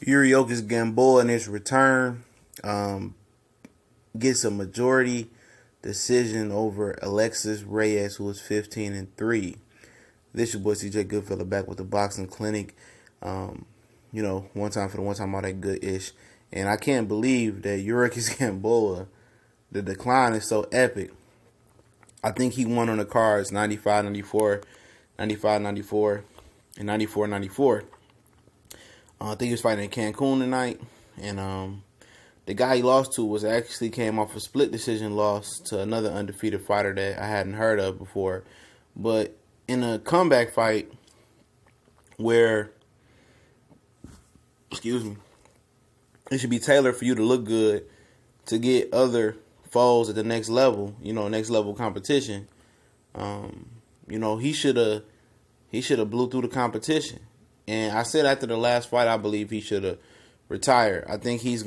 Yuriorkis Gamboa in his return gets a majority decision over Alexis Reyes, who was 15-3. This your boy CJ Goodfella back with the boxing clinic. One time for the one time, all that good-ish. And I can't believe that Yuriorkis Gamboa, the decline is so epic. I think he won on the cards 95-94, 95-94, and 94-94. I think he was fighting in Cancun tonight. And the guy he lost to actually came off a split decision loss to another undefeated fighter that I hadn't heard of before. But in a comeback fight where, it should be tailored for you to look good to get other foes at the next level, next level competition. He should have blew through the competition. And I said after the last fight, I believe he should have retired. I think he's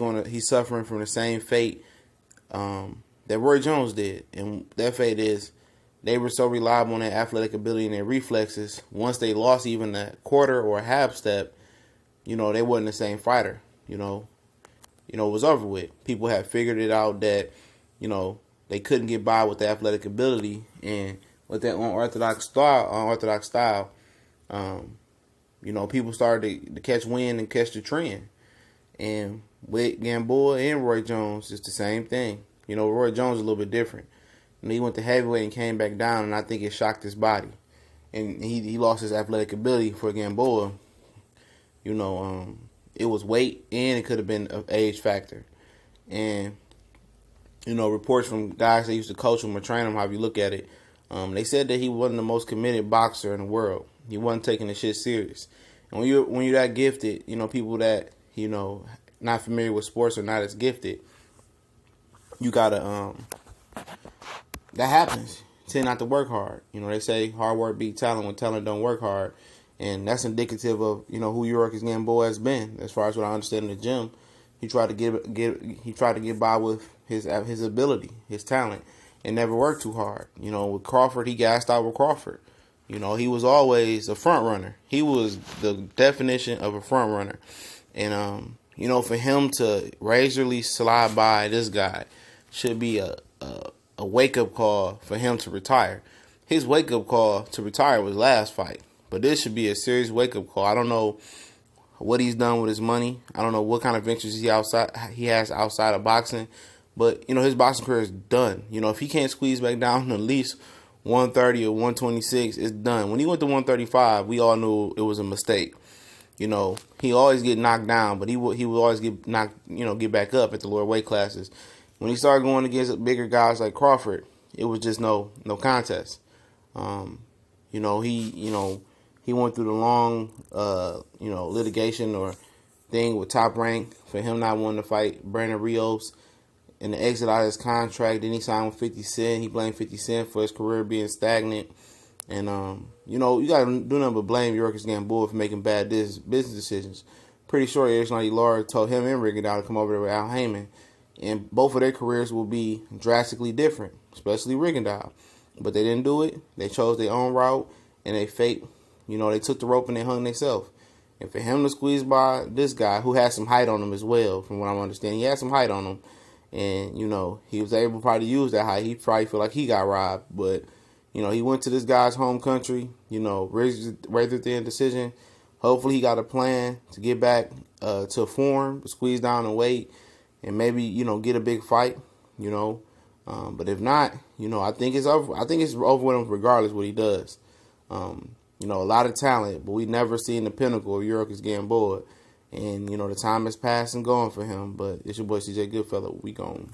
suffering from the same fate that Roy Jones did. And that fate is they were so reliable on their athletic ability and their reflexes. Once they lost even a quarter or a half step, they wasn't the same fighter. It was over with. People had figured it out that, they couldn't get by with the athletic ability, and with that unorthodox style, people started to catch wind and catch the trend. And with Gamboa and Roy Jones, it's the same thing. Roy Jones is a little bit different. He went to heavyweight and came back down, and I think it shocked his body. And he lost his athletic ability. For Gamboa, it was weight, and it could have been an age factor. And, reports from guys that used to coach him or train him, however you look at it, they said that he wasn't the most committed boxer in the world. He wasn't taking the shit serious. And when you're that gifted, people that, not familiar with sports or not as gifted, you gotta, that happens. Tend not to work hard. They say hard work beat talent when talent don't work hard. And that's indicative of, who Yuriorkis Gamboa has been. As far as what I understand in the gym, he tried to get by with his ability, his talent, and never worked too hard. With Crawford, he gassed out with Crawford. He was always a front runner. He was the definition of a front runner. And for him to razorly slide by this guy should be a wake up call for him to retire. His wake up call to retire was last fight. But this should be a serious wake-up call. I don't know what he's done with his money. I don't know what kind of ventures he has outside of boxing. But, his boxing career is done. If he can't squeeze back down to at least 130 or 126, it's done. When he went to 135, we all knew it was a mistake. He always get knocked down, but he would always get knocked, get back up at the lower weight classes. When he started going against bigger guys like Crawford, it was just no contest. He went through the long, litigation or thing with Top Rank for him not wanting to fight Brandon Rios and the exit out of his contract. Then he signed with 50 Cent. He blamed 50 Cent for his career being stagnant. And, you got to do nothing but blame Yuriorkis Gamboa for making bad business decisions. Pretty sure Eric Laura told him and Rigondeaux to come over there with Al Heyman. And both of their careers will be drastically different, especially Rigondeaux. But they didn't do it. They chose their own route, and they faked. They took the rope and they hung themselves. And for him to squeeze by this guy, who has some height on him as well, from what I'm understanding, he had some height on him. And, he was able probably to use that height. He probably feel like he got robbed. But, he went to this guy's home country, razor thin decision. Hopefully he got a plan to get back to form, squeeze down the weight, and maybe, get a big fight, But if not, I think it's over. I think it's over with him regardless what he does. A lot of talent, but we never seen the pinnacle of Yuriorkis Gamboa. And, the time has passed and gone for him. But it's your boy CJ Goodfella. We gone.